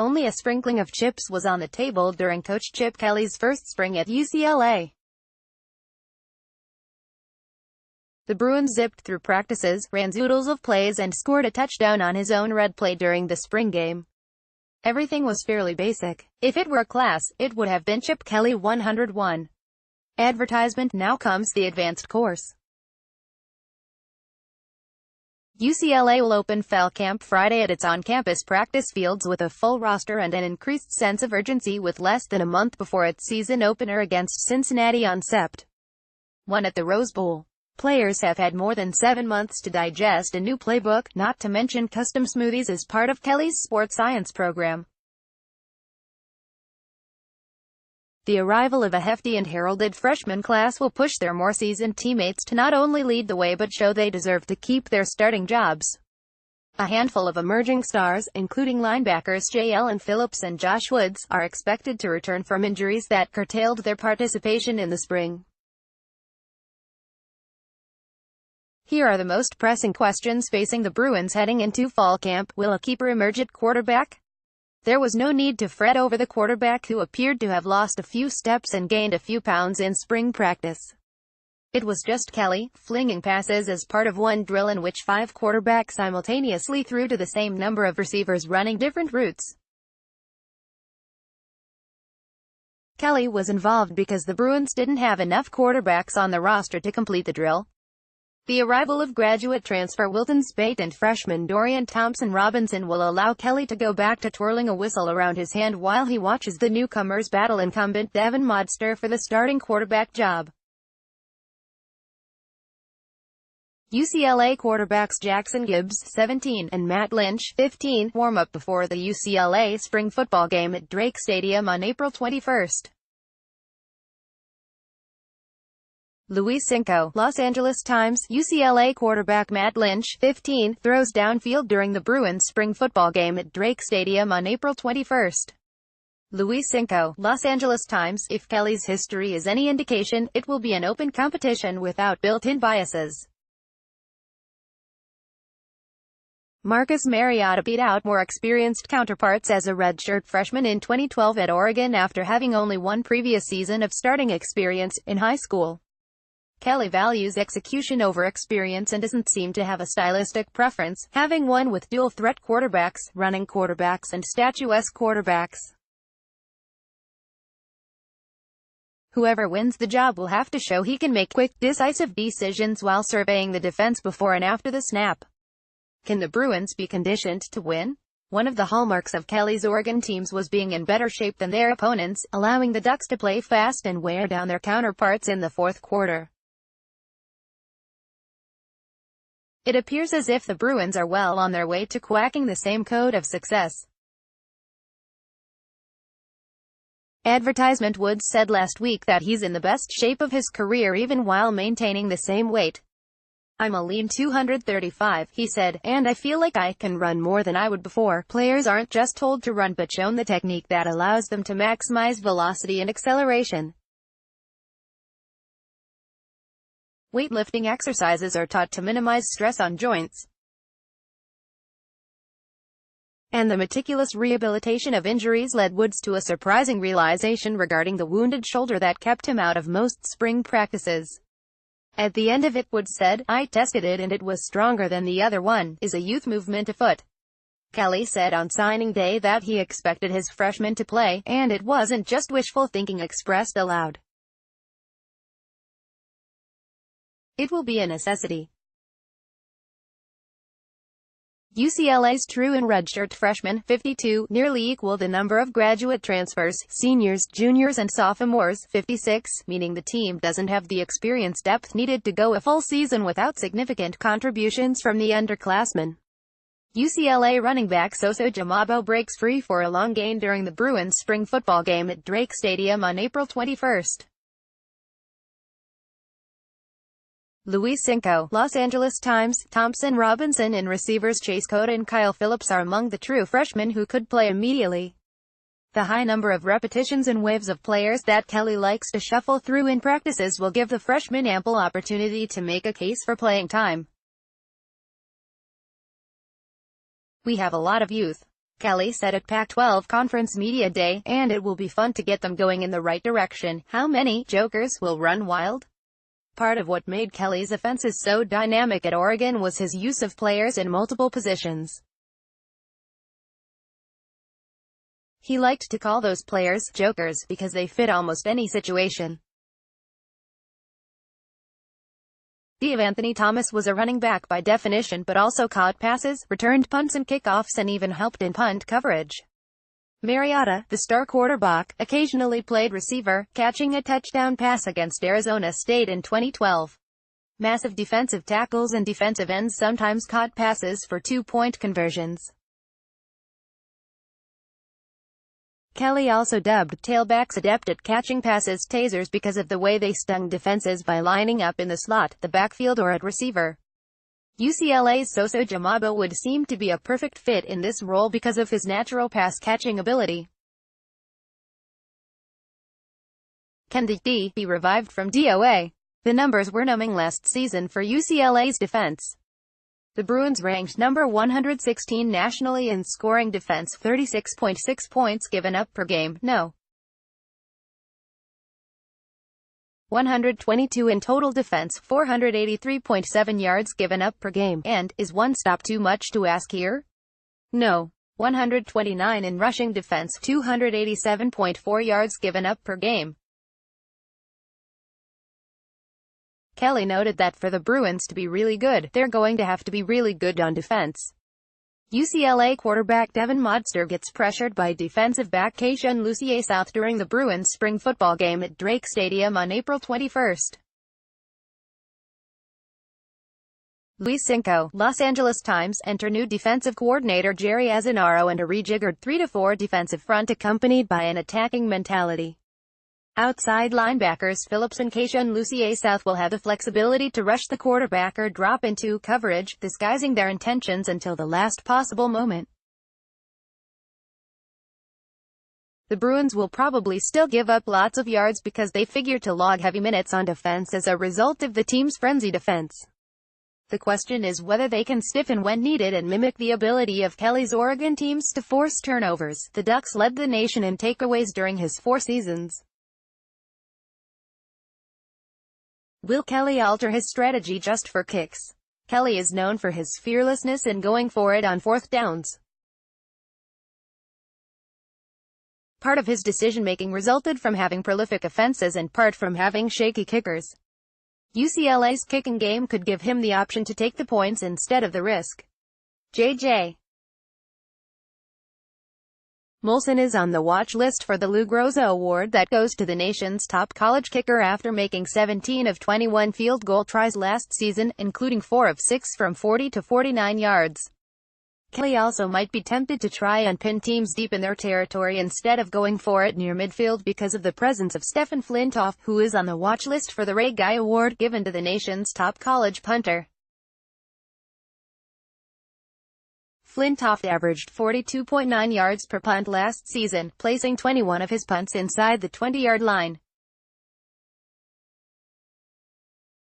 Only a sprinkling of chips was on the table during Coach Chip Kelly's first spring at UCLA. The Bruins zipped through practices, ran oodles of plays and scored a touchdown on his own red play during the spring game. Everything was fairly basic. If it were a class, it would have been Chip Kelly 101. Advertisement. Now comes the advanced course. UCLA will open fall camp Friday at its on-campus practice fields with a full roster and an increased sense of urgency with less than a month before its season opener against Cincinnati on Sept. 1 at the Rose Bowl. Players have had more than 7 months to digest a new playbook, not to mention custom smoothies as part of Kelly's sports science program. The arrival of a hefty and heralded freshman class will push their more seasoned teammates to not only lead the way but show they deserve to keep their starting jobs. A handful of emerging stars, including linebackers Jalen Phillips and Josh Woods, are expected to return from injuries that curtailed their participation in the spring. Here are the most pressing questions facing the Bruins heading into fall camp. Will a keeper emerge at quarterback? There was no need to fret over the quarterback who appeared to have lost a few steps and gained a few pounds in spring practice. It was just Kelly, flinging passes as part of one drill in which 5 quarterbacks simultaneously threw to the same number of receivers running different routes. Kelly was involved because the Bruins didn't have enough quarterbacks on the roster to complete the drill. The arrival of graduate transfer Wilton Speight and freshman Dorian Thompson-Robinson will allow Kelly to go back to twirling a whistle around his hand while he watches the newcomers battle incumbent Devin Modster for the starting quarterback job. UCLA quarterbacks Jackson Gibbs, 17, and Matt Lynch, 15, warm up before the UCLA spring football game at Drake Stadium on April 21. Louis Cinco, Los Angeles Times. UCLA quarterback Matt Lynch, 15, throws downfield during the Bruins spring football game at Drake Stadium on April 21. Louis Cinco, Los Angeles Times. If Kelly's history is any indication, it will be an open competition without built-in biases. Marcus Mariota beat out more experienced counterparts as a redshirt freshman in 2012 at Oregon after having only one previous season of starting experience in high school. Kelly values execution over experience and doesn't seem to have a stylistic preference, having won with dual-threat quarterbacks, running quarterbacks and statuesque quarterbacks. Whoever wins the job will have to show he can make quick, decisive decisions while surveying the defense before and after the snap. Can the Bruins be conditioned to win? One of the hallmarks of Kelly's Oregon teams was being in better shape than their opponents, allowing the Ducks to play fast and wear down their counterparts in the fourth quarter. It appears as if the Bruins are well on their way to quacking the same code of success. Advertisement. Woods said last week that he's in the best shape of his career even while maintaining the same weight. "I'm a lean 235, he said, and I feel like I can run more than I would before." Players aren't just told to run but shown the technique that allows them to maximize velocity and acceleration. Weightlifting exercises are taught to minimize stress on joints, and the meticulous rehabilitation of injuries led Woods to a surprising realization regarding the wounded shoulder that kept him out of most spring practices. At the end of it, Woods said, "I tested it and it was stronger than the other one." Is a youth movement afoot? Kelly said on signing day that he expected his freshmen to play, and it wasn't just wishful thinking expressed aloud. It will be a necessity. UCLA's true and redshirt freshmen, 52, nearly equal the number of graduate transfers, seniors, juniors and sophomores, 56, meaning the team doesn't have the experience depth needed to go a full season without significant contributions from the underclassmen. UCLA running back Soso Jamabo breaks free for a long gain during the Bruins spring football game at Drake Stadium on April 21. Louis Cinco, Los Angeles Times. Thompson-Robinson and receivers Chase Cota and Kyle Phillips are among the true freshmen who could play immediately. The high number of repetitions and waves of players that Kelly likes to shuffle through in practices will give the freshmen ample opportunity to make a case for playing time. "We have a lot of youth. Kelly said at Pac-12 Conference Media Day, and it will be fun to get them going in the right direction. How many jokers will run wild? Part of what made Kelly's offenses so dynamic at Oregon was his use of players in multiple positions. He liked to call those players jokers because they fit almost any situation. Anthony Thomas was a running back by definition, but also caught passes, returned punts and kickoffs, and even helped in punt coverage. Mariota, the star quarterback, occasionally played receiver, catching a touchdown pass against Arizona State in 2012. Massive defensive tackles and defensive ends sometimes caught passes for two-point conversions. Kelly also dubbed tailbacks adept at catching passes tasers because of the way they stung defenses by lining up in the slot, the backfield or at receiver. UCLA's Soso Jamabo would seem to be a perfect fit in this role because of his natural pass-catching ability. Can the D be revived from DOA? The numbers were numbing last season for UCLA's defense. The Bruins ranked number 116 nationally in scoring defense, 36.6 points given up per game, no. 122 in total defense, 483.7 yards given up per game, and, is one stop too much to ask here? No. 129 in rushing defense, 287.4 yards given up per game. Kelly noted that for the Bruins to be really good, they're going to have to be really good on defense. UCLA quarterback Devin Modster gets pressured by defensive back Keishon Lucier-South during the Bruins spring football game at Drake Stadium on April 21. Luis Cinco, Los Angeles Times, enter new defensive coordinator Jerry Azzinaro and a rejiggered 3-4 defensive front accompanied by an attacking mentality. Outside linebackers Phillips and Keishon Lucier-South will have the flexibility to rush the quarterback or drop into coverage, disguising their intentions until the last possible moment. The Bruins will probably still give up lots of yards because they figure to log heavy minutes on defense as a result of the team's frenzied offense. The question is whether they can stiffen when needed and mimic the ability of Kelly's Oregon teams to force turnovers. The Ducks led the nation in takeaways during his 4 seasons. Will Kelly alter his strategy just for kicks? Kelly is known for his fearlessness in going for it on 4th downs. Part of his decision-making resulted from having prolific offenses and part from having shaky kickers. UCLA's kicking game could give him the option to take the points instead of the risk. J.J. Molson is on the watch list for the Lou Groza Award that goes to the nation's top college kicker after making 17 of 21 field goal tries last season, including 4 of 6 from 40 to 49 yards. Kelly also might be tempted to try and pin teams deep in their territory instead of going for it near midfield because of the presence of Stephen Flintoff, who is on the watch list for the Ray Guy Award given to the nation's top college punter. Flintoff averaged 42.9 yards per punt last season, placing 21 of his punts inside the 20-yard line.